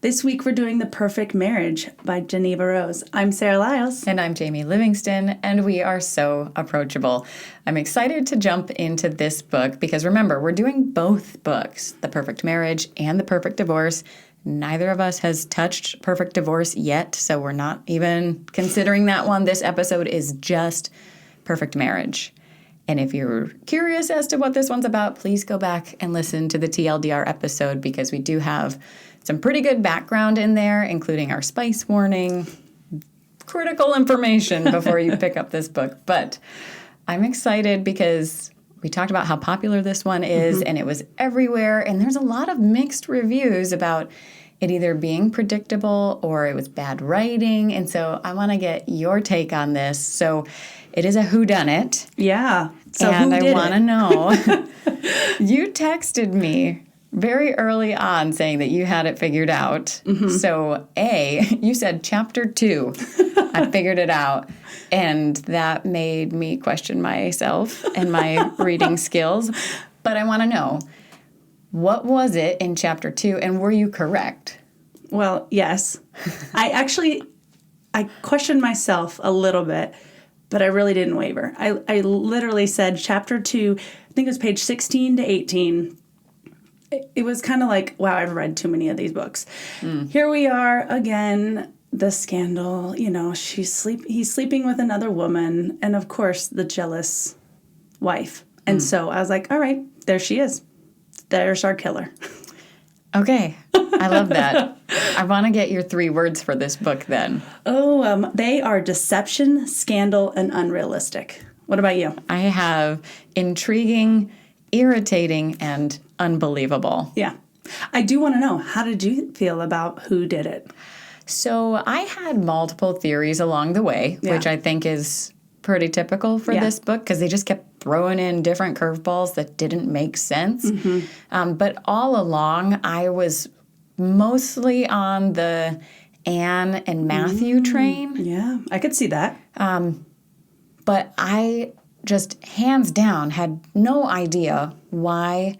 This week we're doing The Perfect Marriage by Jeneva Rose. I'm Sarah Lyles. And I'm Jamie Livingston, and we are so approachable. I'm excited to jump into this book because remember, we're doing both books, The Perfect Marriage and The Perfect Divorce. Neither of us has touched Perfect Divorce yet, so we're not even considering that one. This episode is just Perfect Marriage. And if you're curious as to what this one's about, please go back and listen to the TLDR episode because we do have some pretty good background in there, including our spice warning, critical information before you pick up this book. But I'm excited because we talked about how popular this one is, and it was everywhere. And there's a lot of mixed reviews about it either being predictable or it was bad writing. And so I want to get your take on this. So it is a whodunit. Yeah. So and who I did want to it? know. You texted me very early on saying that you had it figured out. So you said chapter 2. I figured it out. And that made me question myself and my reading skills. But I want to know, what was it in chapter 2 and were you correct? Well, yes. I questioned myself a little bit, but I really didn't waver. I literally said chapter 2, I think it was page 16 to 18. It was kind of like, wow, I've read too many of these books. Here we are again, the scandal, he's sleeping with another woman, and of course, the jealous wife. And so I was like, all right, there she is. There's our killer. Okay, I love that. I want to get your 3 words for this book then. They are deception, scandal, and unrealistic. What about you? I have intriguing, irritating, and unbelievable. Yeah. I do want to know, how did you feel about who did it? So I had multiple theories along the way, which I think is pretty typical for this book because they just kept throwing in different curveballs that didn't make sense. But all along, I was mostly on the Anne and Matthew train. Yeah, I could see that. But I just hands down had no idea why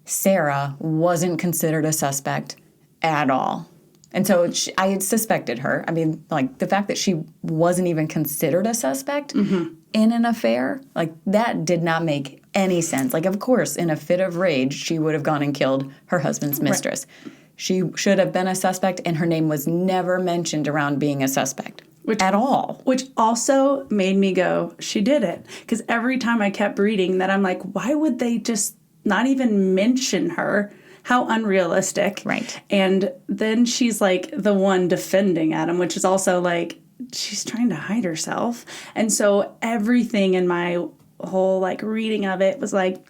Sarah wasn't considered a suspect at all. And so I had suspected her. I mean, like, the fact that she wasn't even considered a suspect in an affair, like, that did not make any sense. Like, of course, in a fit of rage, she would have gone and killed her husband's mistress. Right. She should have been a suspect, and her name was never mentioned around being a suspect at all. Which also made me go, she did it. Because every time I kept reading that, I'm like, why would they just not even mention her? How unrealistic. Right. And then she's like the one defending Adam, which is also like, she's trying to hide herself. And so everything in my whole like reading of it was like,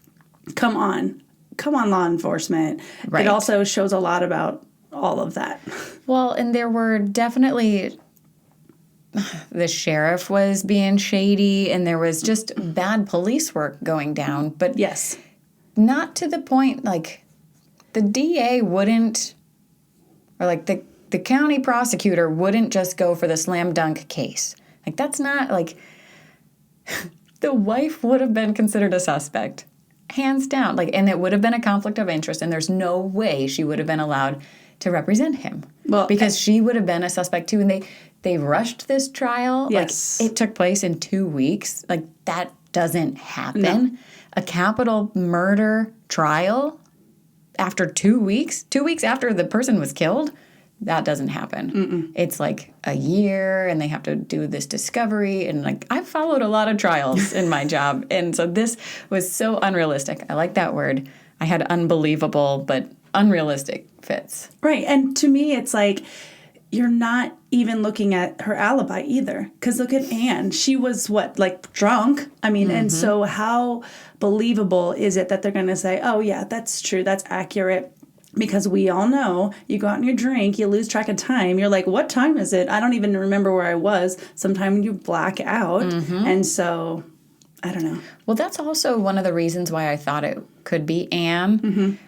come on, law enforcement. Right. It also shows a lot about all of that. Well, and there were definitely, the sheriff was being shady and there was just bad police work going down. But yes, not to the point like, the DA wouldn't, or like the county prosecutor wouldn't just go for the slam dunk case. Like, that's not, like, the wife would have been considered a suspect, hands down. Like, and it would have been a conflict of interest, and there's no way she would have been allowed to represent him. Well, because she would have been a suspect too, and they rushed this trial. Yes. Like, it took place in 2 weeks. Like, that doesn't happen. No. A capital murder trial after 2 weeks, 2 weeks after the person was killed, that doesn't happen. It's like a year, and they have to do this discovery. And like, I've followed a lot of trials in my job. And so this was so unrealistic. I like that word. I had unbelievable, but unrealistic fits. Right. And to me, it's like, you're not even looking at her alibi either. Because look at Anne. She was, like drunk? I mean, and so how believable is it that they're going to say, oh, yeah, that's true, that's accurate? Because we all know you go out and you drink, you lose track of time. You're like, what time is it? I don't even remember where I was. Sometimes you black out. And so, I don't know. Well, that's also one of the reasons why I thought it could be Anne.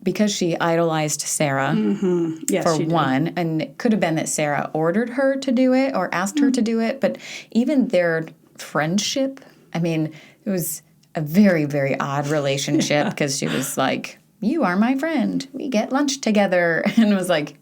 Because she idolized Sarah, yes, for one. And it could have been that Sarah ordered her to do it or asked her to do it. But even their friendship, I mean, it was a very, very odd relationship because she was like you are my friend. We get lunch together. And it was like,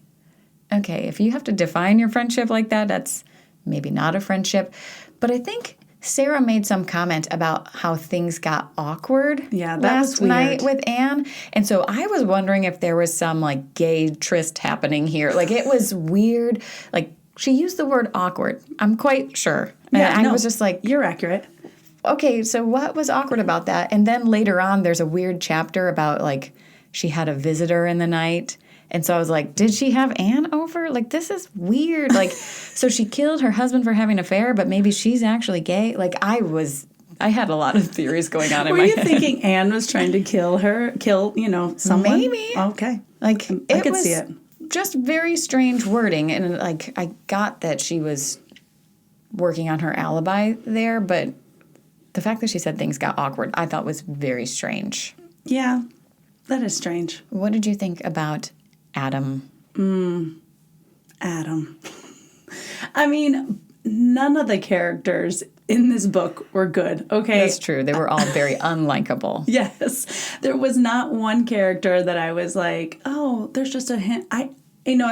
okay, if you have to define your friendship like that, that's maybe not a friendship. But I think Sarah made some comment about how things got awkward Yeah, that last was weird. night with Anne. And so I was wondering if there was some like gay tryst happening here. Like it was weird. Like she used the word awkward. I'm quite sure. Yeah, and I was just like, you're accurate. okay, so what was awkward about that? And then later on, there's a weird chapter about like she had a visitor in the night. And so I was like, did she have Anne over? Like, this is weird. Like, so she killed her husband for having an affair, but maybe she's actually gay. Like, I had a lot of theories going on in my head. Were you thinking Anne was trying to kill, someone? Maybe. Okay. Like, I could see it. Just very strange wording. And like, I got that she was working on her alibi there, but the fact that she said things got awkward, I thought was very strange. Yeah, that is strange. What did you think about Adam? Adam. I mean, none of the characters in this book were good, okay? That's true. They were all very unlikable. Yes. There was not one character that I was like, oh, there's just a hint.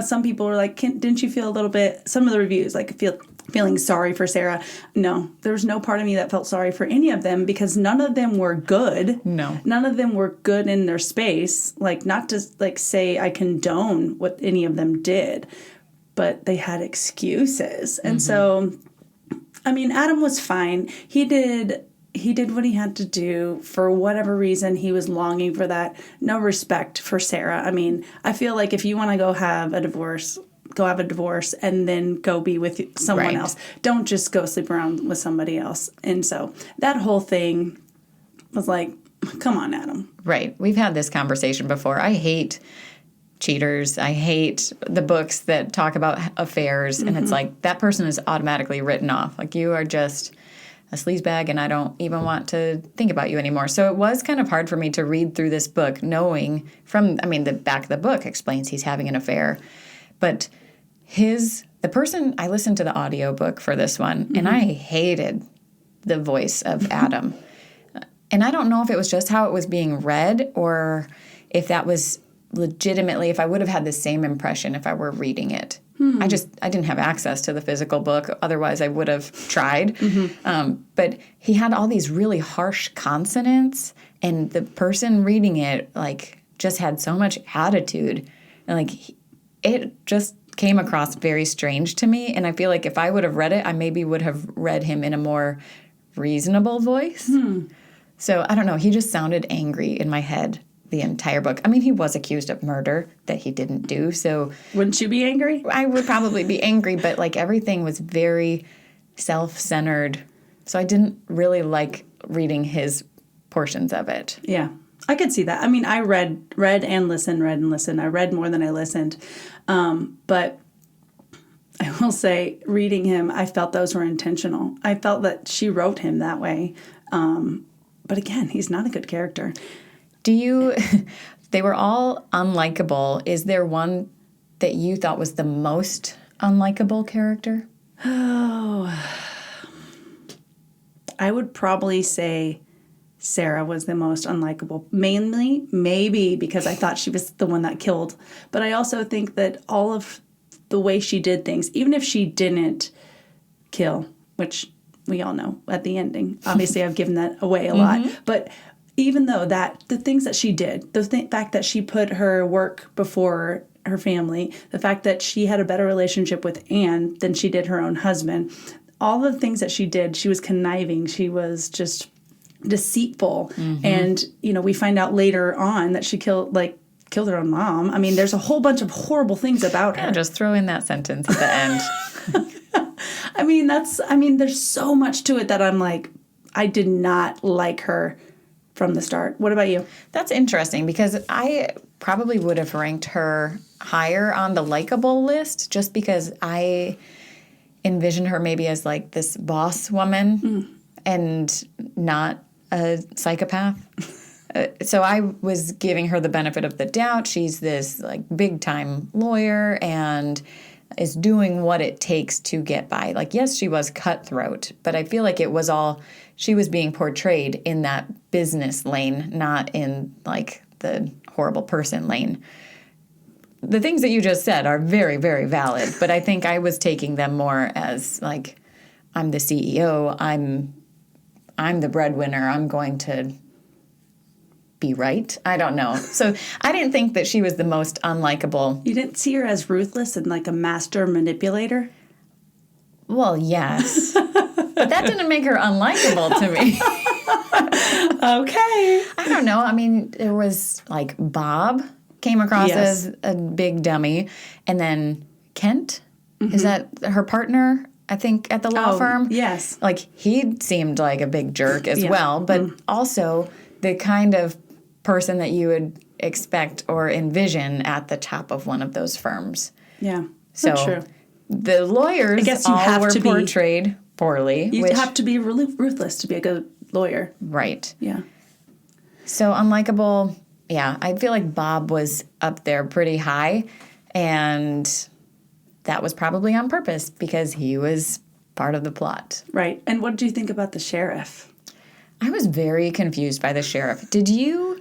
Some people were like, didn't you feel a little bit, some of the reviews, like feeling sorry for Sarah? No, there was no part of me that felt sorry for any of them because none of them were good. No. None of them were good in their space. Like, not to like say I condone what any of them did, but they had excuses. And so, I mean, Adam was fine. He did what he had to do. For whatever reason, he was longing for that. No respect for Sarah. I mean, I feel like if you want to go have a divorce and then go be with someone else. Don't just go sleep around with somebody else. And so that whole thing was like, come on, Adam. Right. We've had this conversation before. I hate cheaters. I hate the books that talk about affairs. And it's like that person is automatically written off. Like you are just a sleazebag and I don't even want to think about you anymore. So it was kind of hard for me to read through this book knowing the back of the book explains he's having an affair. But the person, I listened to the audiobook for this one, and I hated the voice of Adam. And I don't know if it was just how it was being read or if that was legitimately, if I would have had the same impression if I were reading it. I didn't have access to the physical book. Otherwise, I would have tried. But he had all these really harsh consonants, and the person reading it, like, just had so much attitude. And, like, it just came across very strange to me, and I feel like if I would have read it, I maybe would have read him in a more reasonable voice. So, I don't know. He just sounded angry in my head the entire book. I mean, he was accused of murder that he didn't do, so... Wouldn't you be angry? I would probably be angry, but, like, everything was very self-centered, so I didn't really like reading his portions of it. Yeah. I could see that. I mean, I read and listened. I read more than I listened. But I will say, reading him, I felt those were intentional. I felt that she wrote him that way. But again, he's not a good character. They were all unlikable. Is there one that you thought was the most unlikable character? Oh, I would probably say Sarah was the most unlikable. Mainly, maybe because I thought she was the one that killed. But I also think that all of the way she did things, even if she didn't kill, which we all know at the ending. Obviously, I've given that away a lot. But even though the things that she did, the fact that she put her work before her family, the fact that she had a better relationship with Anne than she did her own husband, all the things that she did, she was conniving. She was just deceitful. And, we find out later on that she killed her own mom. I mean, there's a whole bunch of horrible things about her. Yeah, just throw in that sentence at the end. I mean, there's so much to it that I'm like, I did not like her from the start. What about you? That's interesting because I probably would have ranked her higher on the likable list just because I envisioned her maybe as like this boss woman and not a psychopath. So I was giving her the benefit of the doubt. She's this like big time lawyer and is doing what it takes to get by. Like, yes, she was cutthroat, but I feel like it was all, she was being portrayed in that business lane, not in like the horrible person lane. The things that you just said are very, very valid, but I think I was taking them more as like, I'm the CEO, I'm the breadwinner, I'm going to be right. I don't know. So I didn't think that she was the most unlikable. You didn't see her as ruthless and like a master manipulator? Well, yes. But that didn't make her unlikable to me. Okay. I don't know. I mean, there was like Bob came across as a big dummy. And then Kent, is that her partner, I think, at the law firm? Yes. Like, he seemed like a big jerk as well, but also the kind of person that you would expect or envision at the top of one of those firms. Yeah. So That's true. the lawyers I guess you all have were to be- portrayed poorly. You have to be really ruthless to be a good lawyer. Right. Yeah. So unlikable, yeah. I feel like Bob was up there pretty high, and that was probably on purpose because he was part of the plot. Right. And what do you think about the sheriff? I was very confused by the sheriff. Did you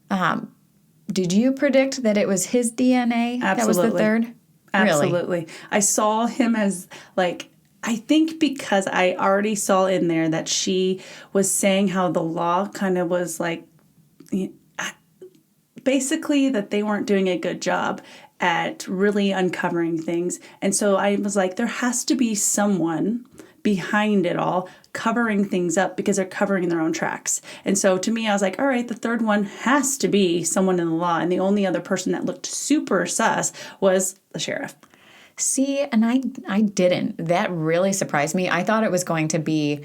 predict that it was his DNA that was the third? Absolutely. Really? I saw him as like, I think because I already saw in there that she was saying how the law kind of was like, basically that they weren't doing a good job at really uncovering things. And so I was like, there has to be someone behind it all covering things up because they're covering their own tracks. And so to me, I was like, all right, the third one has to be someone in the law. And the only other person that looked super sus was the sheriff. See, and I didn't. That really surprised me. I thought it was going to be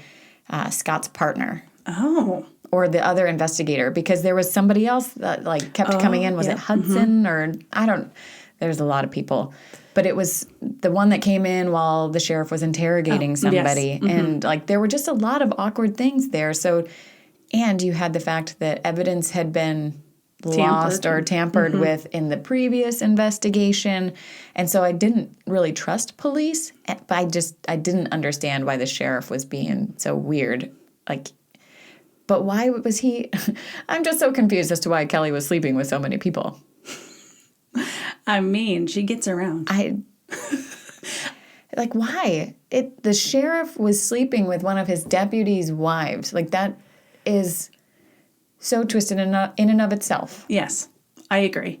Scott's partner. Oh. Or the other investigator, because there was somebody else that like kept coming in. Was it Hudson or I don't? There's a lot of people, but it was the one that came in while the sheriff was interrogating somebody, and like there were just a lot of awkward things there. So, and you had the fact that evidence had been lost or tampered with in the previous investigation, and so I didn't really trust police. But I didn't understand why the sheriff was being so weird, like. But why was he? I'm just so confused as to why Kelly was sleeping with so many people. I mean, she gets around. Like, why? The sheriff was sleeping with one of his deputies' wives. Like, that is so twisted in and of itself. Yes, I agree.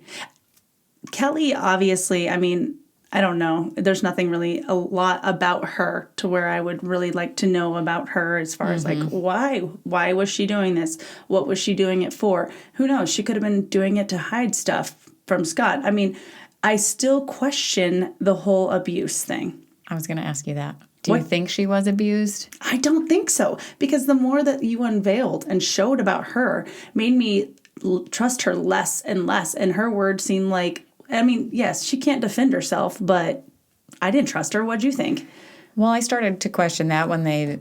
Kelly, obviously, I mean, I don't know. There's nothing really a lot about her to where I would really like to know about her as far as like, why? Why was she doing this? What was she doing it for? Who knows? She could have been doing it to hide stuff from Scott. I mean, I still question the whole abuse thing. I was going to ask you that. Do you think she was abused? I don't think so, because the more that you unveiled and showed about her made me trust her less and less. And her words seemed like, I mean, yes, she can't defend herself, but I didn't trust her. What'd you think? Well, I started to question that when they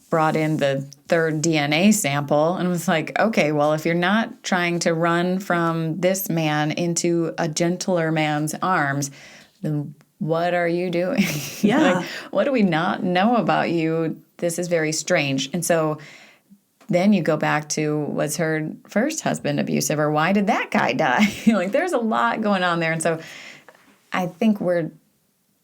brought in the third DNA sample and was like, okay, well, if you're not trying to run from this man into a gentler man's arms, then what are you doing? Yeah. Like, what do we not know about you? This is very strange. And so then you go back to, was her first husband abusive, or why did that guy die? Like, there's a lot going on there. And so I think we're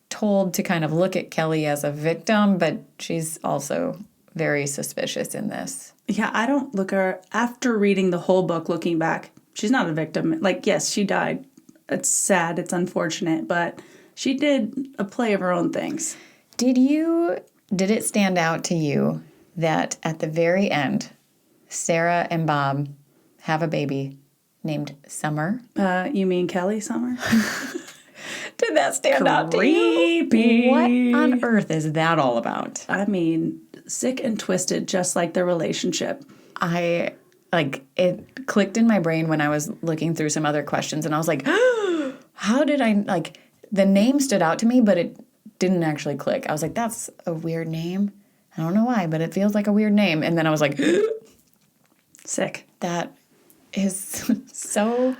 told to kind of look at Kelly as a victim, but she's also very suspicious in this. Yeah, I don't look at her, after reading the whole book, looking back, she's not a victim. Like, yes, she died. It's sad, it's unfortunate, but she did a play of her own things. Did it stand out to you that at the very end, Sarah and Bob have a baby named Summer? You mean Kelly Summer? Did that stand out to you? Creepy. What on earth is that all about? I mean, sick and twisted, just like their relationship. It clicked in my brain when I was looking through some other questions, and I was like, how did the name stood out to me, but it didn't actually click. I was like, that's a weird name. I don't know why, but it feels like a weird name. And then I was like, Sick. That is so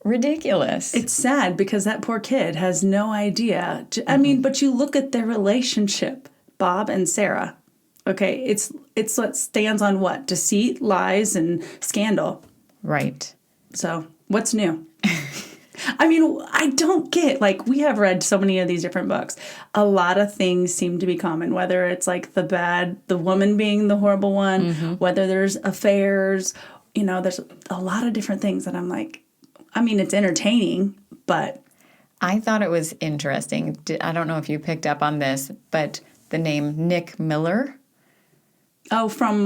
ridiculous. It's sad because that poor kid has no idea. I mean, but you look at their relationship, Bob and Sarah. Okay, it's what stands on what? Deceit, lies, and scandal. Right. So what's new? I mean, I don't get, like, we have read so many of these different books. A lot of things seem to be common, whether it's like the woman being the horrible one, whether there's affairs, there's a lot of different things that I'm like, I mean, it's entertaining, but. I thought it was interesting. I don't know if you picked up on this, but the name Nick Miller. Oh, from,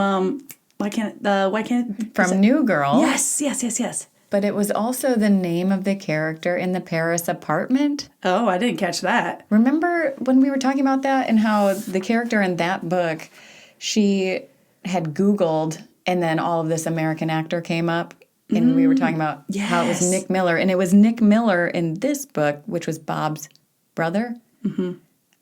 why can't. From New Girl. Yes. But it was also the name of the character in the Paris apartment. Oh, I didn't catch that. Remember when we were talking about that and how the character in that book, she had Googled and then all of this American actor came up and we were talking about how it was Nick Miller. And it was Nick Miller in this book, which was Bob's brother. Mm-hmm.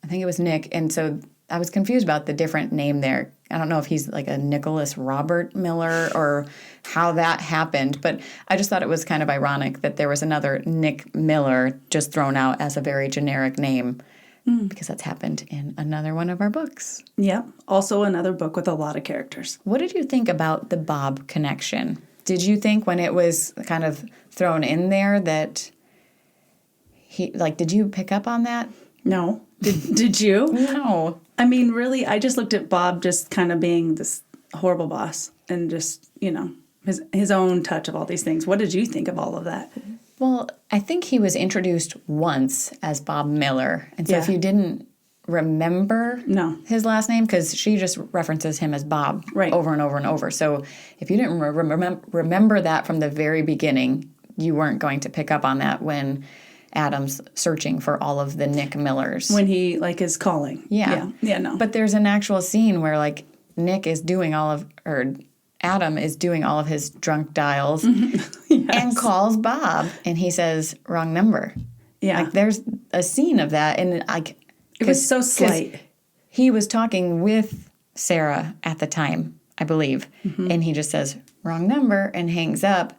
I think it was Nick. And so I was confused about the different name there. I don't know if he's like a Nicholas Robert Miller or how that happened, but I just thought it was kind of ironic that there was another Nick Miller just thrown out as a very generic name because that's happened in another one of our books. Yep. Also another book with a lot of characters. What did you think about the Bob connection? Did you think when it was kind of thrown in there that did you pick up on that? No. Did you? No. I mean, really, I just looked at Bob just kind of being this horrible boss and just, his own touch of all these things. What did you think of all of that? Well, I think he was introduced once as Bob Miller. And so if you didn't remember his last name, because she just references him as Bob over and over and over. So if you didn't remember that from the very beginning, you weren't going to pick up on that when Adam's searching for all of the Nick Millers. When he, is calling. Yeah, no. But there's an actual scene where, Nick is doing Adam is doing all of his drunk dials and calls Bob, and he says, wrong number. Yeah. There's a scene of that, and, it was so slight. He was talking with Sarah at the time, I believe, and he just says, wrong number, and hangs up.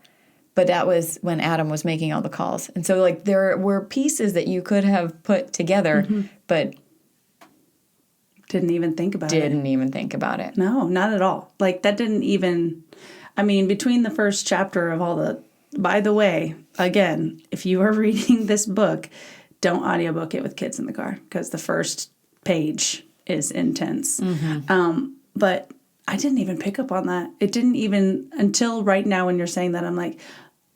But that was when Adam was making all the calls. And so, there were pieces that you could have put together, but didn't even think about it. No, not at all. That didn't even, between the first chapter of all the, by the way, again, if you are reading this book, don't audiobook it with kids in the car because the first page is intense. But I didn't even pick up on that. It didn't even, until right now when you're saying that, I'm like,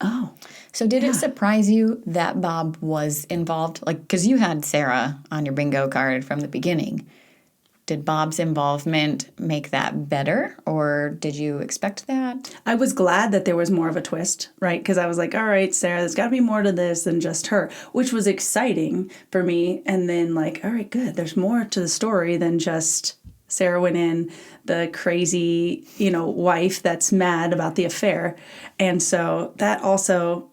oh. So did it surprise you that Bob was involved? Because you had Sarah on your bingo card from the beginning. Did Bob's involvement make that better, or did you expect that? I was glad that there was more of a twist, right? Because I was like, all right, Sarah, there's got to be more to this than just her, which was exciting for me. And then all right, good. There's more to the story than just Sarah went in, the crazy, wife that's mad about the affair. And so that also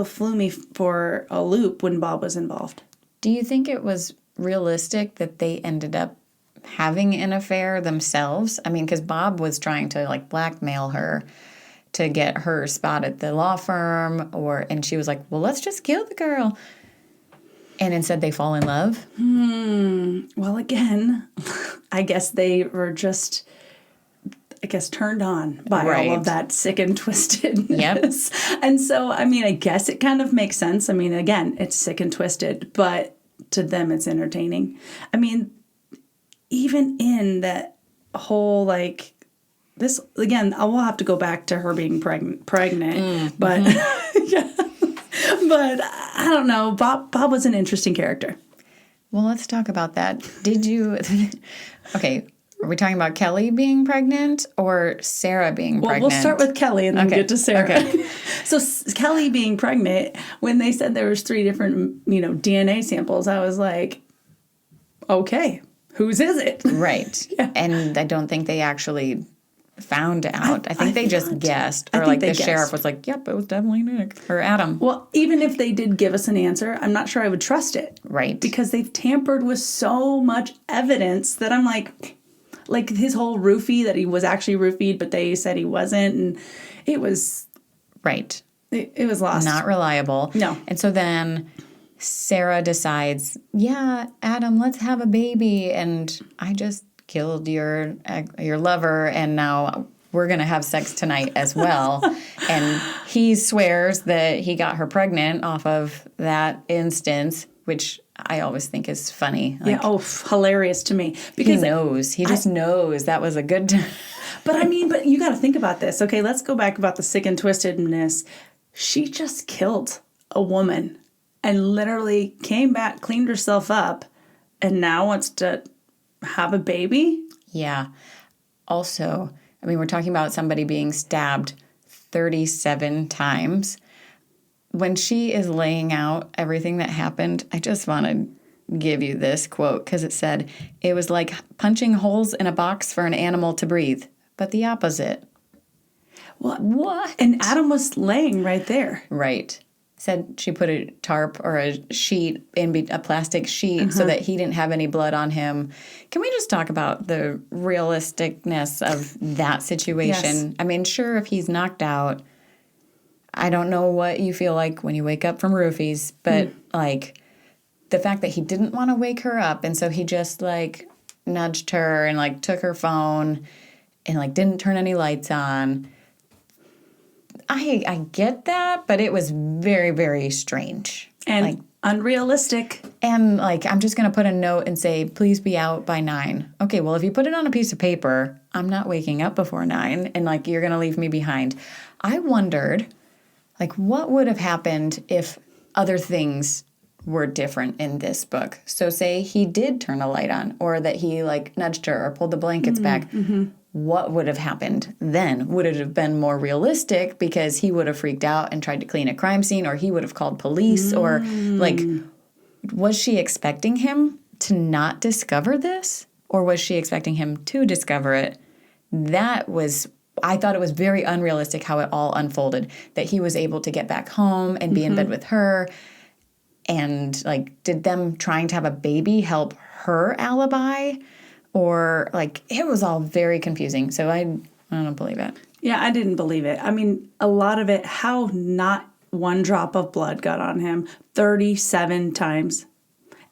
flew me for a loop when Bob was involved. Do you think it was realistic that they ended up having an affair themselves? Because Bob was trying to blackmail her to get her spot at the law firm, and she was like, well, let's just kill the girl. And instead they fall in love? Well, again, I guess they were just, turned on by all of that sick and twisted. Yep. And so, I guess it kind of makes sense. Again, it's sick and twisted, but to them it's entertaining. Even in that whole, this, again, I will have to go back to her being pregnant, but yeah. But I don't know. Bob was an interesting character. Well, let's talk about that. Did you... Okay, are we talking about Kelly being pregnant or Sarah being pregnant? Well, we'll start with Kelly and then get to Sarah. Okay. So Kelly being pregnant, when they said there was 3 different, DNA samples, I was like, okay, whose is it? Right. Yeah. And I don't think they actually found out. I think they just guessed. Or the sheriff was like, yep, it was definitely Nick or Adam. Well, even if they did give us an answer, I'm not sure I would trust it. Right. Because they've tampered with so much evidence that I'm like his whole roofie, that he was actually roofied, but they said he wasn't. And it was... Right. It was lost. Not reliable. No. And so then Sarah decides, yeah, Adam, let's have a baby. And I just killed your lover, and now we're going to have sex tonight as well. And he swears that he got her pregnant off of that instance, which I always think is funny. Yeah, hilarious to me. Because he knows. He just knows that was a good time. But you got to think about this. Okay, let's go back about the sick and twistedness. She just killed a woman and literally came back, cleaned herself up, and now wants to have a baby? Yeah. Also, we're talking about somebody being stabbed 37 times. When she is laying out everything that happened, I just want to give you this quote because it said, it was like punching holes in a box for an animal to breathe, but the opposite. What? And Adam was laying right there. Right. Said she put a tarp or a sheet a plastic sheet so that he didn't have any blood on him. Can we just talk about the realisticness of that situation? Yes. Sure, if he's knocked out, I don't know what you feel like when you wake up from roofies, but the fact that he didn't want to wake her up and so he just nudged her and took her phone and didn't turn any lights on. I get that, but it was very, very strange. And unrealistic. And I'm just going to put a note and say, please be out by 9. Okay, well, if you put it on a piece of paper, I'm not waking up before 9 and you're going to leave me behind. I wondered, what would have happened if other things were different in this book? So say he did turn a light on or that he nudged her or pulled the blankets back. Mm-hmm. What would have happened then? Would it have been more realistic because he would have freaked out and tried to clean a crime scene or he would have called police or was she expecting him to not discover this or was she expecting him to discover it? I thought it was very unrealistic how it all unfolded, that he was able to get back home and be in bed with her. And did them trying to have a baby help her alibi? Or it was all very confusing. So I don't believe it. Yeah, I didn't believe it. A lot of it, how not one drop of blood got on him 37 times.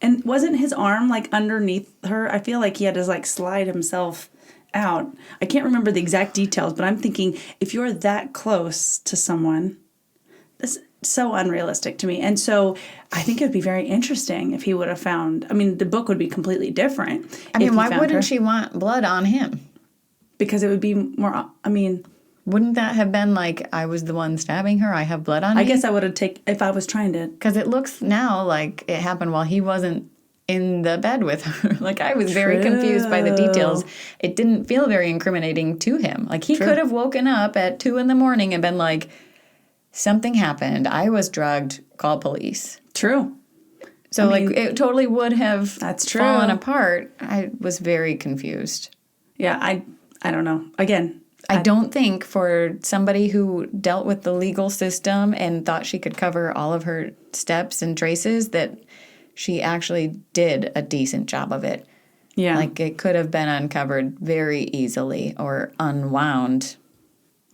And wasn't his arm underneath her? I feel like he had to slide himself out. I can't remember the exact details, but I'm thinking if you're that close to someone, this is so unrealistic to me. And so I think it would be very interesting if he would have found, the book would be completely different. Why wouldn't she want blood on him? Because it would be more, wouldn't that have been I was the one stabbing her, I have blood on me? I guess I would have if I was trying to. Because it looks now like it happened while he wasn't in the bed with her. I was very confused by the details. It didn't feel very incriminating to him. He could have woken up at 2 a.m. and been something happened. I was drugged. Call police. True. So, it totally would have that's true. Fallen apart. I was very confused. Yeah, I don't know. Again, I don't think for somebody who dealt with the legal system and thought she could cover all of her steps and traces that she actually did a decent job of it. Yeah. It could have been uncovered very easily or unwound.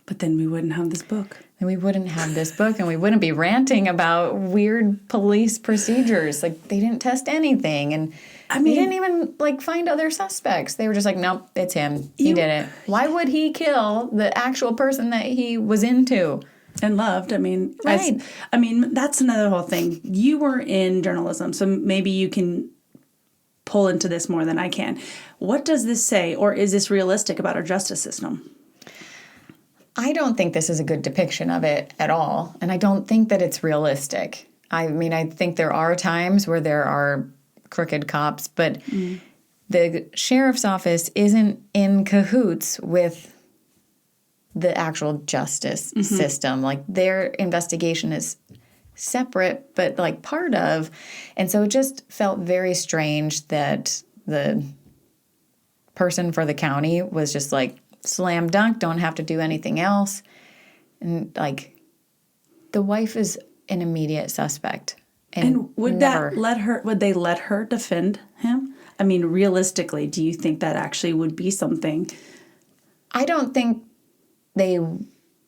But then we wouldn't have this book. And we wouldn't have this book, and we wouldn't be ranting about weird police procedures. They didn't test anything, and they didn't even, find other suspects. They were just nope, it's him. He did it. Why would he kill the actual person that he was into? And loved. Right. That's another whole thing. You were in journalism, so maybe you can pull into this more than I can. What does this say, or is this realistic about our justice system? I don't think this is a good depiction of it at all, and I don't think that it's realistic. I think there are times where there are crooked cops, but the sheriff's office isn't in cahoots with the actual justice system. Their investigation is separate, but part of, and so it just felt very strange that the person for the county was just slam dunk, don't have to do anything else. And the wife is an immediate suspect. And would they let her defend him? Realistically, do you think that actually would be something? I don't think they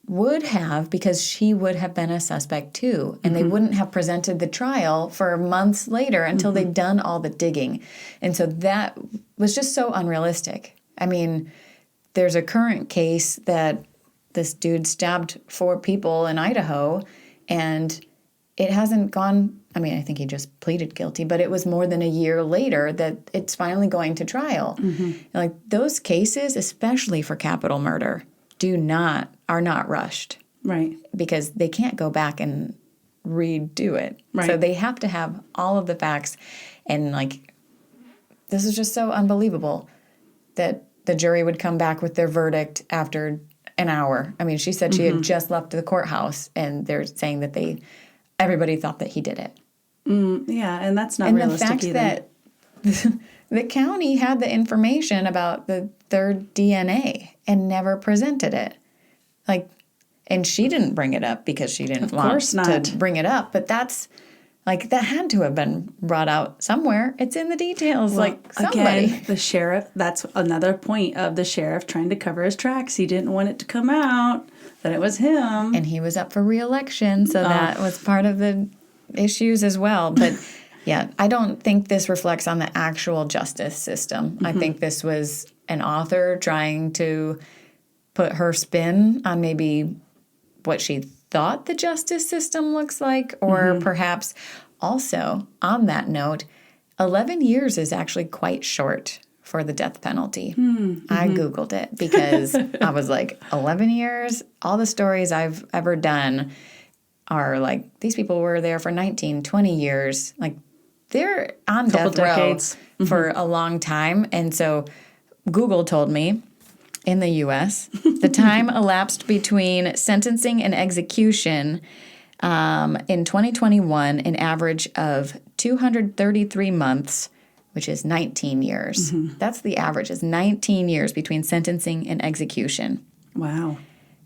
would have, because she would have been a suspect too. And they wouldn't have presented the trial for months later until they'd done all the digging. And so that was just so unrealistic. there's a current case that this dude stabbed 4 people in Idaho, and it hasn't gone. I mean, I think he just pleaded guilty, but it was more than a year later that it's finally going to trial. Like those cases, especially for capital murder, are not rushed. Right. Because they can't go back and redo it. Right. So they have to have all of the facts. And like, this is just so unbelievable that the jury would come back with their verdict after an hour. I mean, she said she had just left the courthouse, and they're saying that everybody thought that he did it. Yeah, and that's not realistic either. And the fact that the county had the information about the third DNA and never presented it. Like, and she didn't bring it up because she didn't want to bring it up. But that's, like, that had to have been brought out somewhere. It's in the details. Well, like, somebody. Again, the sheriff, that's another point of the sheriff trying to cover his tracks. He didn't want it to come out that it was him. And he was up for re-election, so that was part of the issues as well. But, yeah, I don't think this reflects on the actual justice system. I think this was an author trying to put her spin on maybe what she thought the justice system looks like, or perhaps also, on that note, 11 years is actually quite short for the death penalty. I Googled it because I was like, 11 years? All the stories I've ever done are like, these people were there for 19, 20 years. Like, they're on death row for a long time. And so Google told me, in the U.S., the time elapsed between sentencing and execution in 2021, an average of 233 months, which is 19 years. That's the average, is 19 years between sentencing and execution. Wow.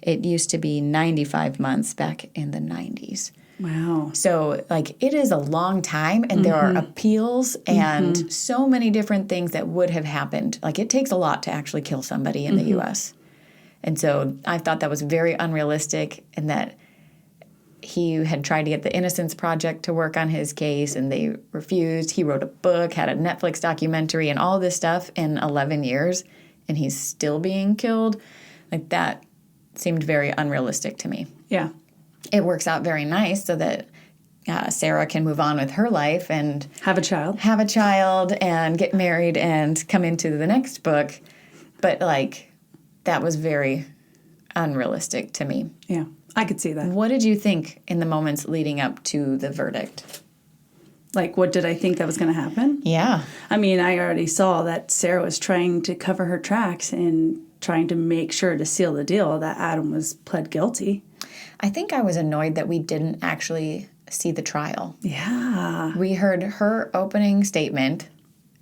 It used to be 95 months back in the 90s. Wow. So, like, it is a long time, and there are appeals and so many different things that would have happened. Like, it takes a lot to actually kill somebody in the U.S. And so I thought that was very unrealistic, and that he had tried to get the Innocence Project to work on his case, and they refused. He wrote a book, had a Netflix documentary, and all this stuff in 11 years, and he's still being killed. Like, that seemed very unrealistic to me. Yeah. It works out very nice so that Sarah can move on with her life and have a child and get married and come into the next book. But, like, that was very unrealistic to me. Yeah, I could see that. What did you think in the moments leading up to the verdict? Like, what did I think that was going to happen? Yeah. I mean, I already saw that Sarah was trying to cover her tracks and trying to make sure to seal the deal that Adam was pled guilty. I think I was annoyed that we didn't actually see the trial. Yeah. We heard her opening statement,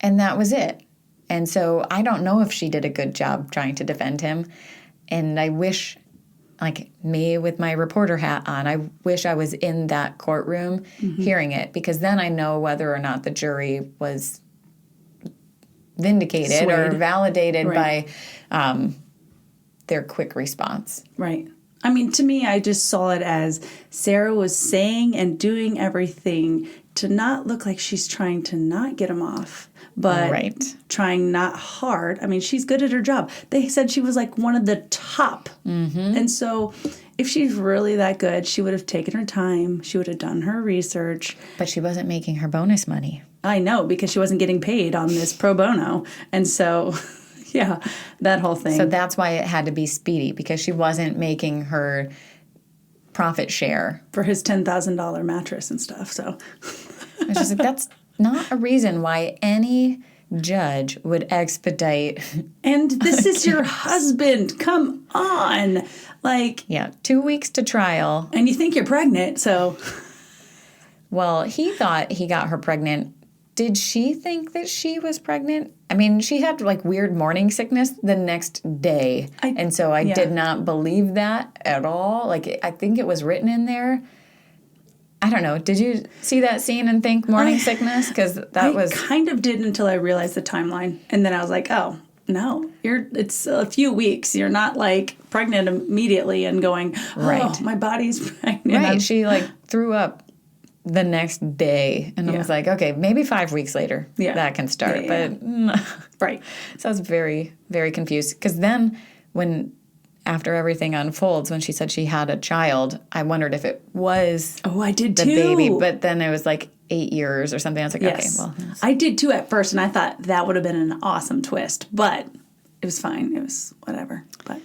and that was it. And so I don't know if she did a good job trying to defend him. And I wish, like me with my reporter hat on, I wish I was in that courtroom hearing it, because then I know whether or not the jury was vindicated or validated by their quick response. Right. I mean, to me, I just saw it as Sarah was saying and doing everything to not look like she's trying to not get him off, but trying not hard. I mean, she's good at her job. They said she was like one of the top. And so if she's really that good, she would have taken her time. She would have done her research. But she wasn't making her bonus money. I know, because she wasn't getting paid on this pro bono. And so... yeah, that whole thing. So that's why it had to be speedy, because she wasn't making her profit share. For his $10,000 mattress and stuff, so. It's just like, that's not a reason why any judge would expedite. And this is your husband. Come on. Like. Yeah, 2 weeks to trial. And you think you're pregnant, so. Well, he thought he got her pregnant. Did she think that she was pregnant? I mean, she had, like, weird morning sickness the next day. And so I did not believe that at all. Like, I think it was written in there. I don't know. Did you see that scene and think morning sickness? Because that was... I kind of did until I realized the timeline. And then I was like, oh, no. It's a few weeks. You're not, like, pregnant immediately and going, oh, my body's pregnant. Right. She, like, threw up the next day, and I was like, okay, maybe 5 weeks later that can start. But right. So I was very, very confused, because then when after everything unfolds, when she said she had a child, I wondered if it was I did the too. baby. But then it was like 8 years or something. I was like, okay, Yes. well. I did too at first, and I thought that would have been an awesome twist, but it was fine. It was whatever. But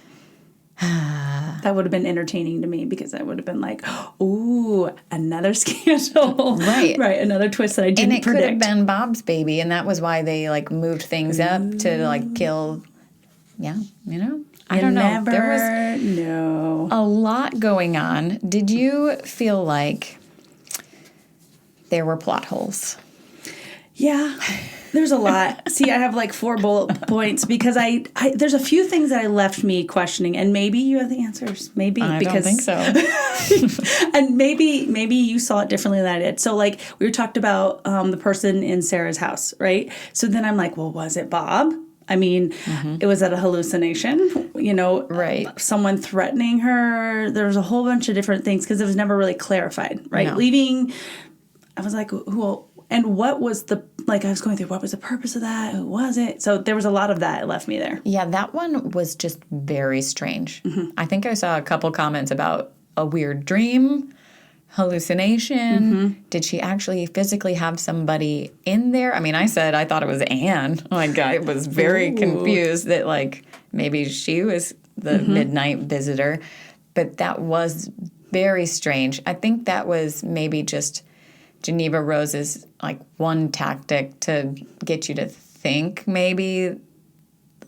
that would have been entertaining to me because I would have been like, ooh, another scandal. Right. Right, another twist that I didn't And it predict. could have been Bob's baby, and that was why they like moved things up to like kill. Yeah, I don't know. There was know. a lot going on. Did you feel like there were plot holes? Yeah, there's a lot. See, I have like 4 bullet points because I there's a few things that I left me questioning, and maybe you have the answers. Maybe I because don't think so. and maybe you saw it differently than I did. So like we talked about the person in Sarah's house, right? So then I'm like, well, was it Bob? I mean, it was at a hallucination, Right. Someone threatening her. There was a whole bunch of different things because it was never really clarified, right? No. Leaving, I was like, well, and what was I was going through, what was the purpose of that? Who was it? So there was a lot of that left me there. Yeah, that one was just very strange. I think I saw a couple comments about a weird dream, hallucination. Did she actually physically have somebody in there? I mean, I said I thought it was Anne. Like, I was very confused that, like, maybe she was the midnight visitor. But that was very strange. I think that was maybe just Jeneva Rose's, like, one tactic to get you to think maybe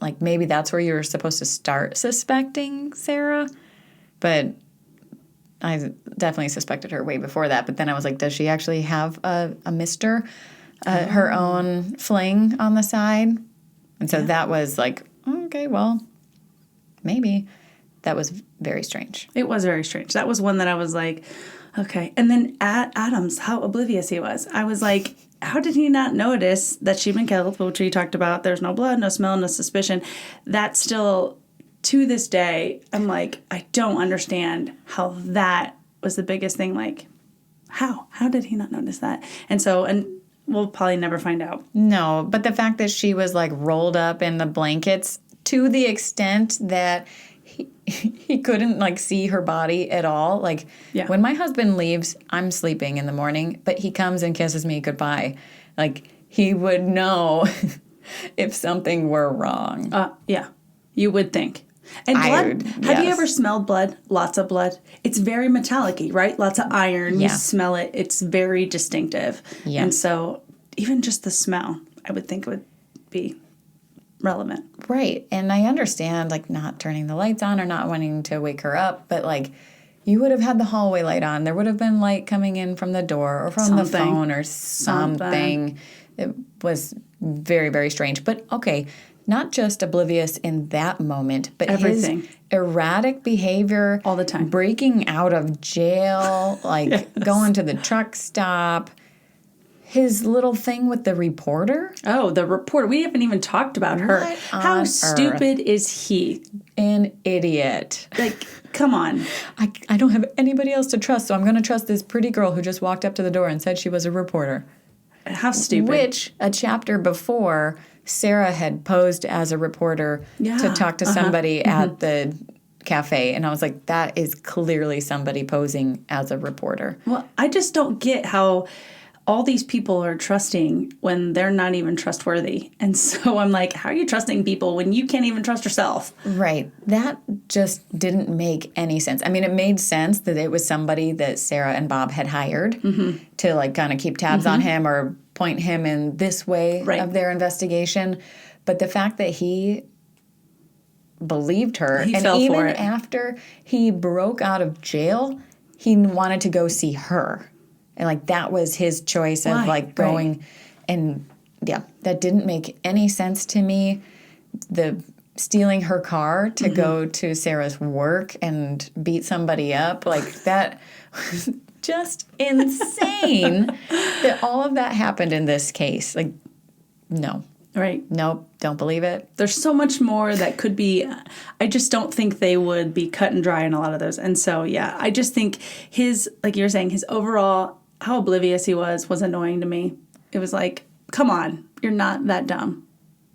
that's where you were supposed to start suspecting Sarah. But I definitely suspected her way before that. But then I was like, does she actually have a mister, her own fling on the side? And so that was like, okay, well, maybe. That was very strange. It was very strange. That was one that I was like, okay. And then at Adams, how oblivious he was. I was like, how did he not notice that she'd been killed, which we talked about? There's no blood, no smell, no suspicion. That still, to this day, I'm like, I don't understand how that was the biggest thing. Like, how? How did he not notice that? And we'll probably never find out. No, but the fact that she was like rolled up in the blankets to the extent that he couldn't like see her body at all. Like when my husband leaves, I'm sleeping in the morning, but he comes and kisses me goodbye. Like he would know if something were wrong. Yeah, you would think. And blood, have you ever smelled blood? Lots of blood. It's very metallic-y, right? Lots of iron. Yeah. You smell it. It's very distinctive. Yeah. And so even just the smell, I would think would be relevant. Right. And I understand like not turning the lights on or not wanting to wake her up, but like you would have had the hallway light on. There would have been light coming in from the door or from the phone or something. It was very, very strange. But okay, not just oblivious in that moment, but everything. His erratic behavior all the time, breaking out of jail, like going to the truck stop. His little thing with the reporter. Oh, the reporter. We haven't even talked about her. How stupid is he? An idiot. Like, come on. I don't have anybody else to trust, so I'm going to trust this pretty girl who just walked up to the door and said she was a reporter. How stupid. Which, a chapter before, Sarah had posed as a reporter to talk to somebody at the cafe. And I was like, that is clearly somebody posing as a reporter. Well, I just don't get how all these people are trusting when they're not even trustworthy. And so I'm like, how are you trusting people when you can't even trust yourself? Right. That just didn't make any sense. I mean, it made sense that it was somebody that Sarah and Bob had hired to like kind of keep tabs on him or point him in this way of their investigation. But the fact that he believed her, he and fell even for it. after he broke out of jail, he wanted to go see her. And, like, that was his choice of, like, going. And, yeah, that didn't make any sense to me. The stealing her car to go to Sarah's work and beat somebody up, like, that was just insane that all of that happened in this case. Like, no. Right. Nope. Don't believe it. There's so much more that could be. I just don't think they would be cut and dry in a lot of those. And so, yeah, I just think his, like you're saying, his overall, how oblivious he was annoying to me. It was like, come on, you're not that dumb.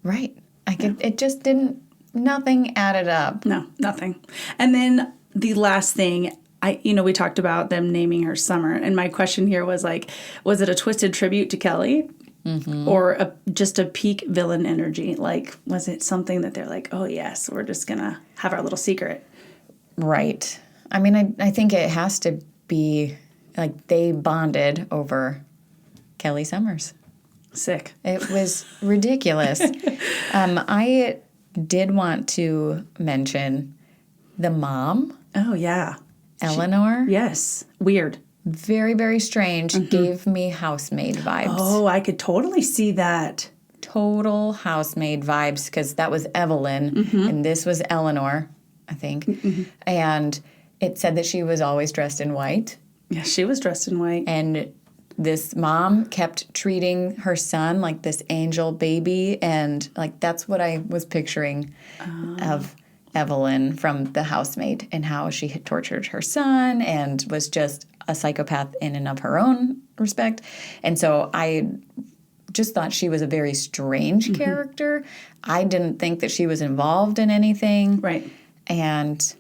Right. It just didn't nothing added up. No, nothing. And then the last thing, we talked about them naming her Summer, and my question here was like, was it a twisted tribute to Kelly? Or just a peak villain energy? Like, was it something that they're like, oh, yes, we're just going to have our little secret? Right. I mean, I think it has to be like they bonded over Kelly Summers. Sick. It was ridiculous. I did want to mention the mom. Oh, yeah. Eleanor. Yes. Weird. Very, very strange. Gave me housemaid vibes. Oh, I could totally see that. Total housemaid vibes, because that was Evelyn and this was Eleanor, I think. And it said that she was always dressed in white. Yeah, she was dressed in white. And this mom kept treating her son like this angel baby. And like that's what I was picturing of Evelyn from The Housemaid, and how she had tortured her son and was just a psychopath in and of her own respect. And so I just thought she was a very strange character. I didn't think that she was involved in anything. Right. And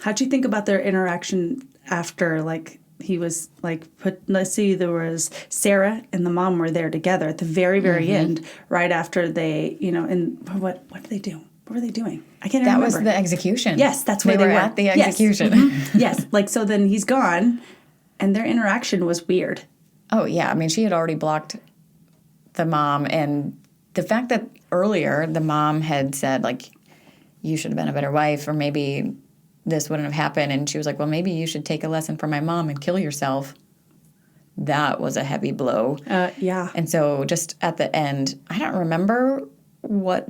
how'd you think about their interaction after, like, he was like, let's see, there was Sarah and the mom were there together at the very, very end, right after they, and what did they do? What were they doing? I can't remember. that was the execution. Yes, that's where they were were at the execution. Yes, like, so then he's gone, and their interaction was weird. Oh, yeah. I mean, she had already blocked the mom, and the fact that earlier the mom had said, like, you should have been a better wife, or maybe this wouldn't have happened, and she was like, well, maybe you should take a lesson from my mom and kill yourself. That was a heavy blow. Yeah. And so just at the end, I don't remember what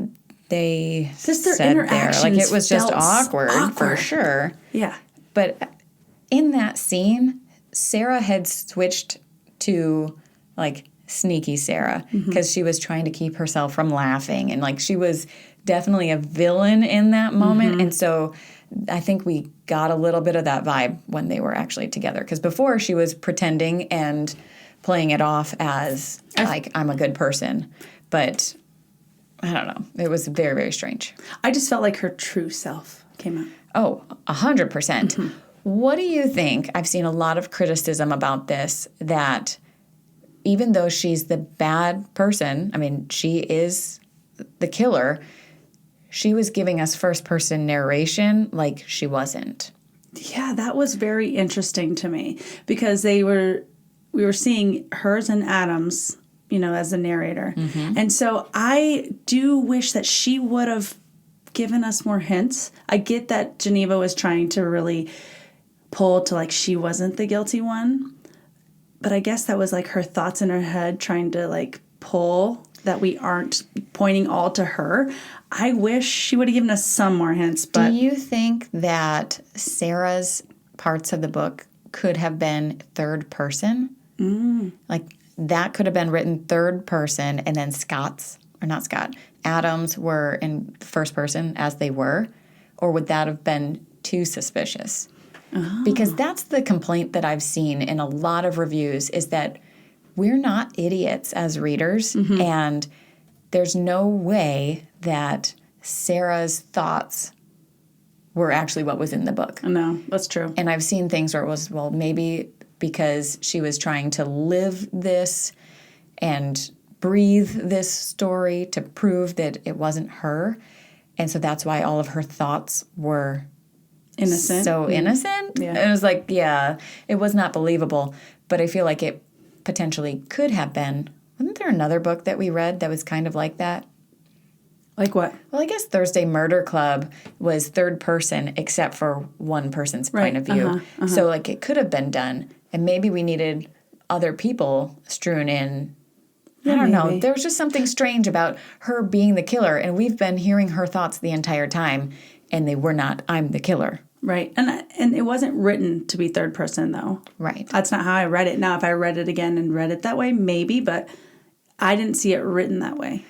they Just their said there. interactions Like, it was just felt awkward for sure. Yeah. But in that scene, Sarah had switched to, like, sneaky Sarah, because she was trying to keep herself from laughing. And, like, she was definitely a villain in that moment. And so I think we got a little bit of that vibe when they were actually together. Because before, she was pretending and playing it off as, like, I'm a good person. But I don't know. It was very, very strange. I just felt like her true self came out. Oh, 100%. What do you think? I've seen a lot of criticism about this, that even though she's the bad person, I mean, she is the killer, she was giving us first-person narration like she wasn't. Yeah, that was very interesting to me, because we were seeing hers and Adam's, as the narrator. And so I do wish that she would have given us more hints. I get that Jeneva was trying to really pull to, like, she wasn't the guilty one. But I guess that was, like, her thoughts in her head trying to, like, pull that we aren't pointing all to her. I wish she would have given us some more hints. But do you think that Sarah's parts of the book could have been third person? Like, that could have been written third person, and then Adams were in first person as they were? Or would that have been too suspicious? Because that's the complaint that I've seen in a lot of reviews, is that we're not idiots as readers, and there's no way that Sarah's thoughts were actually what was in the book. No, that's true. And I've seen things where it was, well, maybe because she was trying to live this and breathe this story to prove that it wasn't her. And so that's why all of her thoughts were innocent. So innocent. Yeah. And it was like, yeah, it was not believable. But I feel like it potentially could have been. Wasn't there another book that we read that was kind of like that? Like what? Well, I guess Thursday Murder Club was third person except for one person's point of view. So, like, it could have been done. And maybe we needed other people strewn in. I don't know. There was just something strange about her being the killer. And we've been hearing her thoughts the entire time. And they were not, I'm the killer. Right. And it wasn't written to be third person, though. Right. That's not how I read it. Now, if I read it again and read it that way, maybe. But I didn't see it written that way.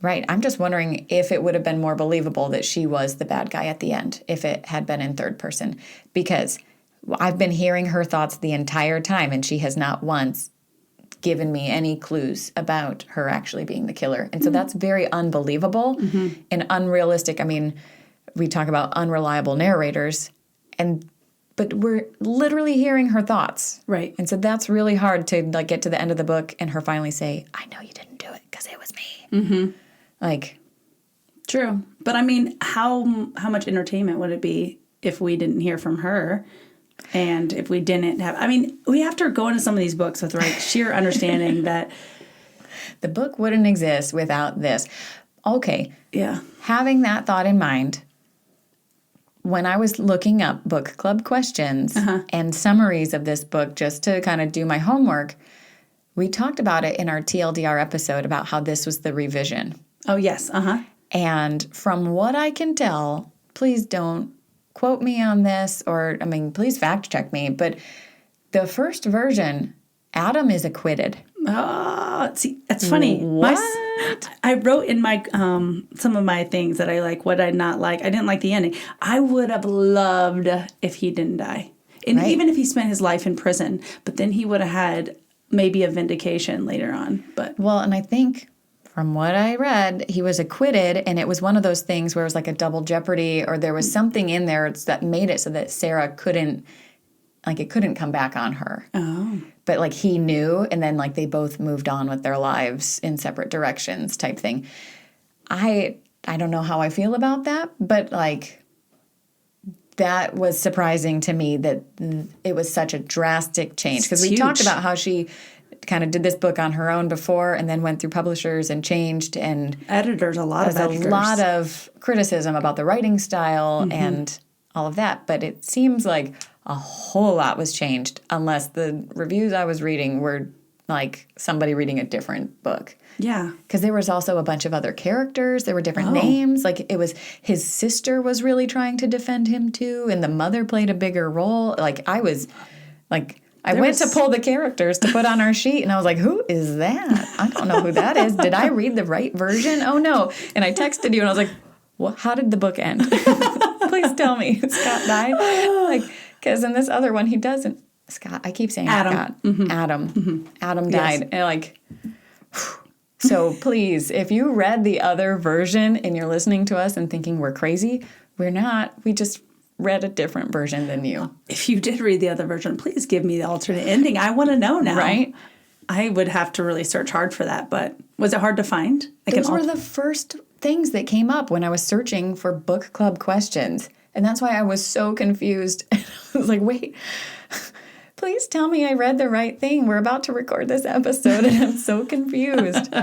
Right. I'm just wondering if it would have been more believable that she was the bad guy at the end if it had been in third person. Because I've been hearing her thoughts the entire time, and she has not once given me any clues about her actually being the killer. And so that's very unbelievable and unrealistic. I mean, we talk about unreliable narrators, but we're literally hearing her thoughts. Right. And so that's really hard to like get to the end of the book and her finally say, I know you didn't do it because it was me. Like, true. But I mean, how much entertainment would it be if we didn't hear from her? And if we didn't have, I mean, we have to go into some of these books with sheer understanding that the book wouldn't exist without this. Okay. Yeah. Having that thought in mind, when I was looking up book club questions and summaries of this book just to kind of do my homework, we talked about it in our TLDR episode about how this was the revision. Oh, yes. And from what I can tell, please don't quote me on this, or, I mean, please fact check me, but the first version, Adam is acquitted. Oh, see, that's funny. What? I wrote in my some of my things that I like, what I not like. I didn't like the ending. I would have loved if he didn't die. And even if he spent his life in prison, but then he would have had maybe a vindication later on. But well, and I think from what I read, he was acquitted, and it was one of those things where it was like a double jeopardy, or there was something in there that made it so that Sarah couldn't, like, it couldn't come back on her. Oh. But, like, he knew, and then, like, they both moved on with their lives in separate directions type thing. I don't know how I feel about that, but, like, that was surprising to me that it was such a drastic change. Because we talked about how she kind of did this book on her own before and then went through publishers and changed. And editors, a lot of criticism about the writing style and all of that. But it seems like a whole lot was changed, unless the reviews I was reading were like somebody reading a different book. Yeah. Because there was also a bunch of other characters. There were different names. Like, it was, his sister was really trying to defend him too, and the mother played a bigger role. Like, I was, like, I went to pull the characters to put on our sheet, and I was like, who is that? I don't know who that is. Did I read the right version? Oh, no. And I texted you, and I was like, well, how did the book end? Please tell me. Scott died? Like, because in this other one, he doesn't. Scott, I keep saying Adam. Scott. Adam died. And like, so please, if you read the other version and you're listening to us and thinking we're crazy, we're not. We just read a different version than you. If you did read the other version, please give me the alternate ending. I want to know now. Right? I would have to really search hard for that, but was it hard to find? Those were the first things that came up when I was searching for book club questions. And that's why I was so confused. I was like, wait, please tell me I read the right thing. We're about to record this episode, and I'm so confused.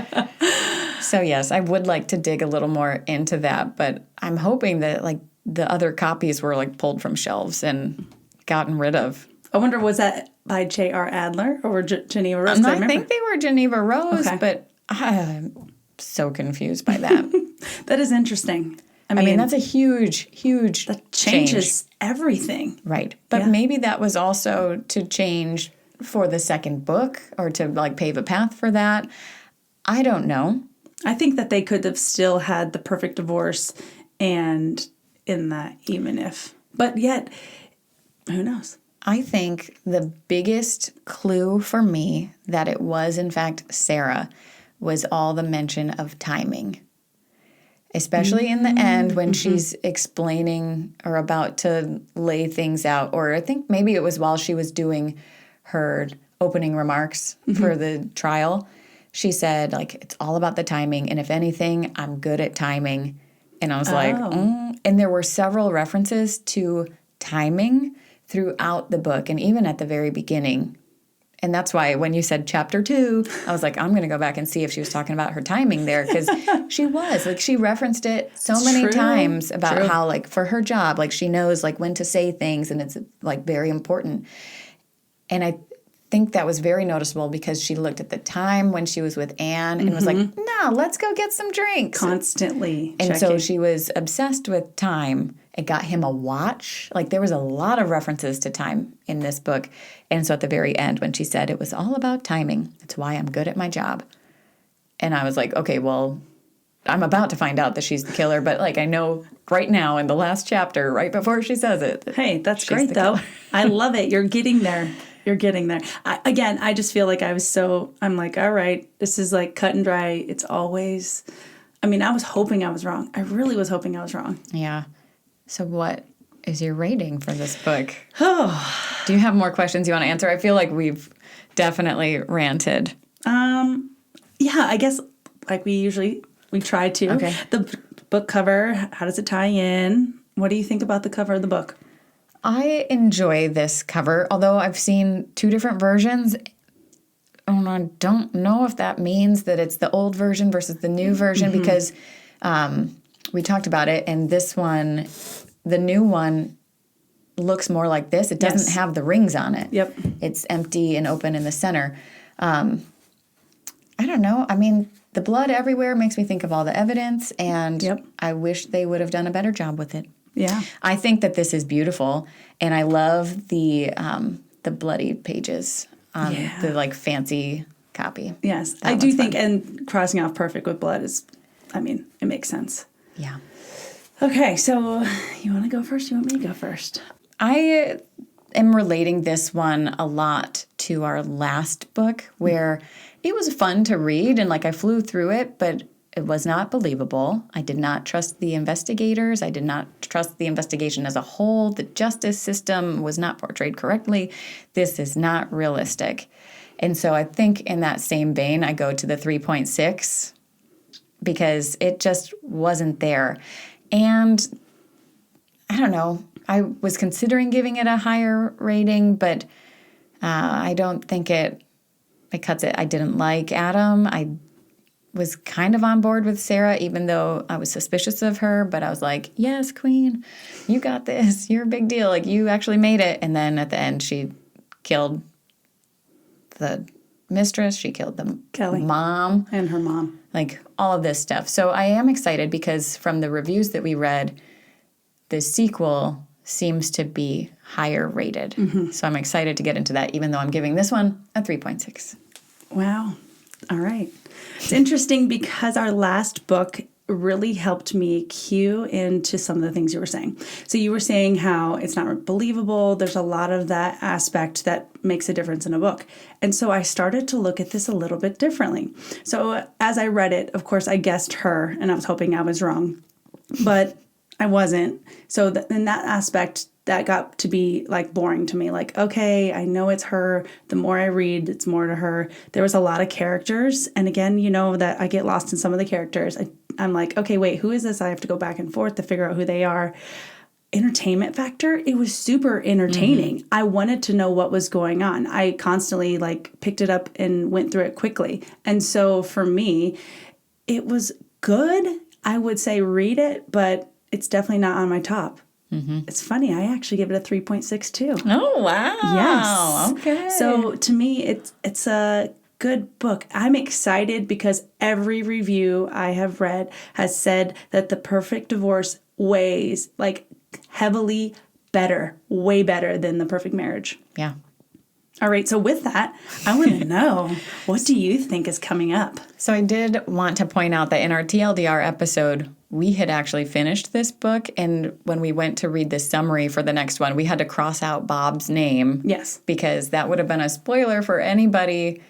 So, yes, I would like to dig a little more into that. But I'm hoping that, like, the other copies were, like, pulled from shelves and gotten rid of. I wonder, was that by J.R. Adler or Jeneva Rose? I think they were Jeneva Rose, but I'm so confused by that. That is interesting. I mean, that's a huge, huge that changes everything. Right. But maybe that was also to change for the second book, or to, like, pave a path for that. I don't know. I think that they could have still had the perfect divorce and in that, even if. But yet, who knows? I think the biggest clue for me that it was, in fact, Sarah was all the mention of timing. Especially in the end when she's explaining or about to lay things out. Or I think maybe it was while she was doing her opening remarks for the trial. She said, like, it's all about the timing. And if anything, I'm good at timing. And I was like, And there were several references to timing throughout the book, and even at the very beginning. And that's why when you said chapter 2, I was like, I'm going to go back and see if she was talking about her timing there, because she was. Like, she referenced it so many times about how, like, for her job, like, she knows, like, when to say things, and it's, like, very important. And I think that was very noticeable because she looked at the time when she was with Anne and was like, no, let's go get some drinks. Constantly And checking. so she was obsessed with time. It got him a watch. Like, there was a lot of references to time in this book. And so at the very end, when she said it was all about timing, it's why I'm good at my job. And I was like, okay, well, I'm about to find out that she's the killer. But, like, I know right now in the last chapter, right before she says it. Hey, that's great, though. I love it. You're getting there. You're getting there. I just feel like I'm like, all right, this is like cut and dry. It's always, I mean, I was hoping I was wrong. I really was hoping I was wrong. Yeah. So what is your rating for this book? Oh, Do you have more questions you want to answer? I feel like we've definitely ranted. yeah, I guess like we try to. Okay. The book cover, how does it tie in? What do you think about the cover of the book? I enjoy this cover, although I've seen 2 different versions. And I don't know if that means that it's the old version versus the new version because we talked about it, and this one, the new one, looks more like this. It doesn't have the rings on it. Yep. It's empty and open in the center. I don't know. I mean, the blood everywhere makes me think of all the evidence, and I wish they would have done a better job with it. Yeah. I think that this is beautiful, and I love the bloody pages on the like fancy copy. Yes. That I do one's think, fun. and crossing off perfect with blood is, I mean, it makes sense. Yeah. Okay, so you want to go first? You want me to go first? I am relating this one a lot to our last book, where it was fun to read and like I flew through it, but it was not believable. I did not trust the investigators. I did not trust the investigation as a whole. The justice system was not portrayed correctly. This is not realistic. And so I think in that same vein, I go to the 3.6 because it just wasn't there. And I don't know. I was considering giving it a higher rating, but I don't think it cuts it. I didn't like Adam. I was kind of on board with Sarah, even though I was suspicious of her. But I was like, yes, queen, you got this. You're a big deal. Like, you actually made it. And then at the end, she killed the mistress. She killed the Kelly. mom. And her mom. Like, all of this stuff. So I am excited because from the reviews that we read, the sequel seems to be higher rated. So I'm excited to get into that, even though I'm giving this one a 3.6. Wow. All right. It's interesting because our last book really helped me cue into some of the things you were saying. So you were saying how it's not believable. There's a lot of that aspect that makes a difference in a book. And so I started to look at this a little bit differently. So as I read it, of course, I guessed her, and I was hoping I was wrong, but I wasn't. So in that aspect, that got to be like boring to me. Like, okay, I know it's her. The more I read, it's more to her. There was a lot of characters. And again, you know that I get lost in some of the characters. I'm like, okay, wait, who is this? I have to go back and forth to figure out who they are. Entertainment factor, it was super entertaining. I wanted to know what was going on. I constantly like picked it up and went through it quickly. And so for me, it was good. I would say read it, but it's definitely not on my top. It's funny. I actually give it a 3.6 too. Oh, wow. Yes. Okay. So to me, it's a good book. I'm excited because every review I have read has said that The Perfect Divorce weighs like heavily better, way better than The Perfect Marriage. Yeah. All right. So with that, I want to know, what do you think is coming up? So I did want to point out that in our TLDR episode, we had actually finished this book. And when we went to read the summary for the next one, we had to cross out Bob's name. Yes. Because that would have been a spoiler for anybody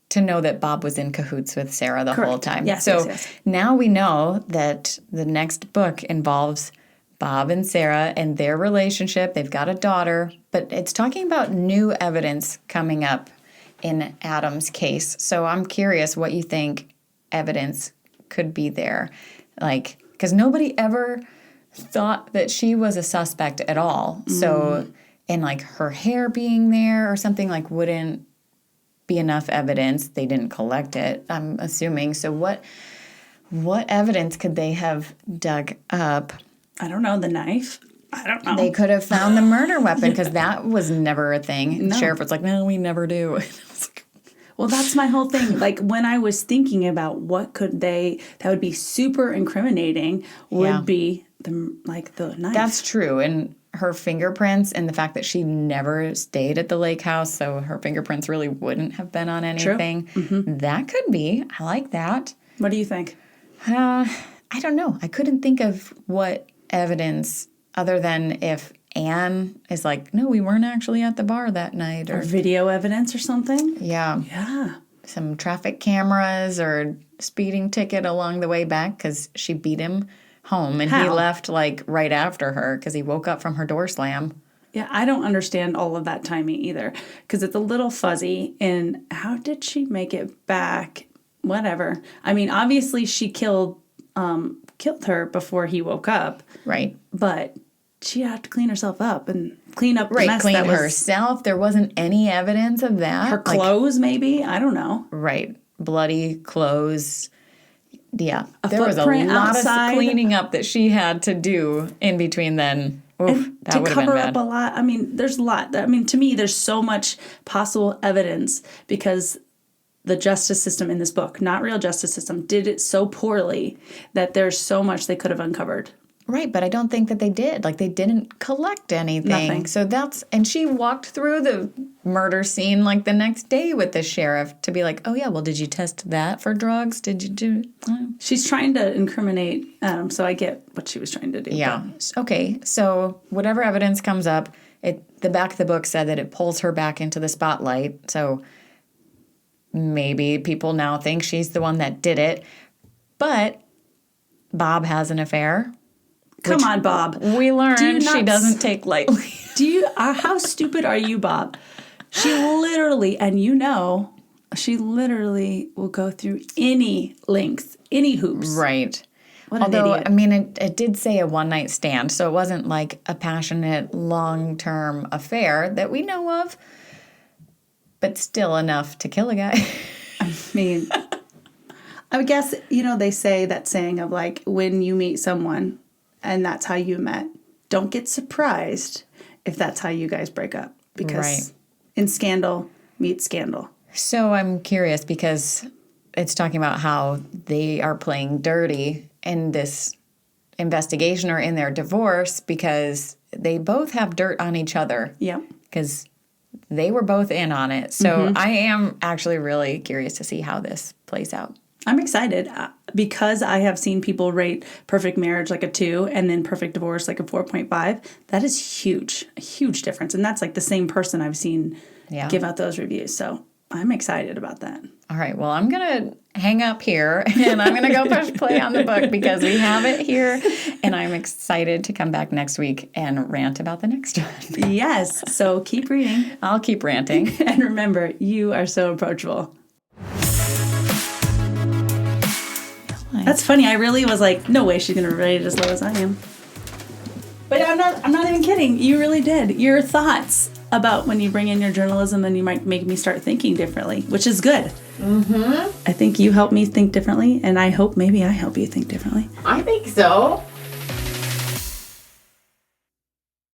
to know that Bob was in cahoots with Sarah the whole time. Yes, so yes. now we know that the next book involves Bob and Sarah and their relationship. They've got a daughter, but it's talking about new evidence coming up in Adam's case. So I'm curious what you think evidence could be there. Like, because nobody ever thought that she was a suspect at all. So, and like her hair being there or something like wouldn't be enough evidence. They didn't collect it, I'm assuming. So what evidence could they have dug up? I don't know. The knife? I don't know. They could have found the murder weapon because that was never a thing. No. The sheriff was like, no, we never do. Well, that's my whole thing. Like when I was thinking about what could that would be super incriminating would be the knife. That's true. And her fingerprints and the fact that she never stayed at the lake house, so her fingerprints really wouldn't have been on anything. That could be. I like that. What do you think? I don't know. I couldn't think of what evidence other than if Anne is like, no, we weren't actually at the bar that night. Or Or video evidence or something. yeah, Yeah. some traffic cameras or speeding ticket along the way back because she beat him home. And he How? left like right after her because he woke up from her door slam. Yeah, I don't understand all of that timing either because it's a little fuzzy. And how did she make it back? Whatever. I mean, obviously she killed her before he woke up, Right. but she had to clean herself up and clean up the Right. mess Clean that was herself. There wasn't any evidence of that. her clothes. Maybe I don't know. Right. Bloody clothes. Yeah. There was a footprint lot outside. of cleaning up that she had to do in between then. Oof, that To would have been cover bad. up a lot. I mean, there's a lot. I mean, to me, there's so much possible evidence because the justice system in this book, not real justice system, did it so poorly that there's so much they could have uncovered. Right, but I don't think that they did. Like, they didn't collect anything. Nothing. So and she walked through the murder scene like the next day with the sheriff to be like, oh, yeah, well, did you test that for drugs? Did you do? She's trying to incriminate Adam, so I get what she was trying to do. Yeah. Okay, so whatever evidence comes up, the back of the book said that it pulls her back into the spotlight. So maybe people now think she's the one that did it. But Bob has an affair. Come on, Bob. We learned she doesn't take lightly. How stupid are you, Bob? She literally, and she literally will go through any length, any hoops. Right. What an Although, idiot. I mean, it did say a one-night stand, so it wasn't like a passionate, long-term affair that we know of, but still enough to kill a guy. I mean, I would guess, they say that saying of like, when you meet someone and that's how you met, don't get surprised if that's how you guys break up. Because Right. in scandal meets scandal. So I'm curious because it's talking about how they are playing dirty in this investigation or in their divorce because they both have dirt on each other. Yeah. Because they were both in on it. So I am actually really curious to see how this plays out. I'm excited because I have seen people rate Perfect Marriage like a 2 and then Perfect Divorce like a 4.5. That is huge, a huge difference. And that's like the same person I've seen give out those reviews. So I'm excited about that. All right. Well, I'm going to hang up here and I'm going to go push play on the book because we have it here. And I'm excited to come back next week and rant about the next one. Yes. So keep reading. I'll keep ranting. And remember, you are so approachable. That's funny. I really was like, no way she's going to rate it as low as I am. But I'm not even kidding. You really did. Your thoughts about when you bring in your journalism and you might make me start thinking differently, which is good. Mm-hmm. I think you help me think differently, and I hope maybe I help you think differently. I think so.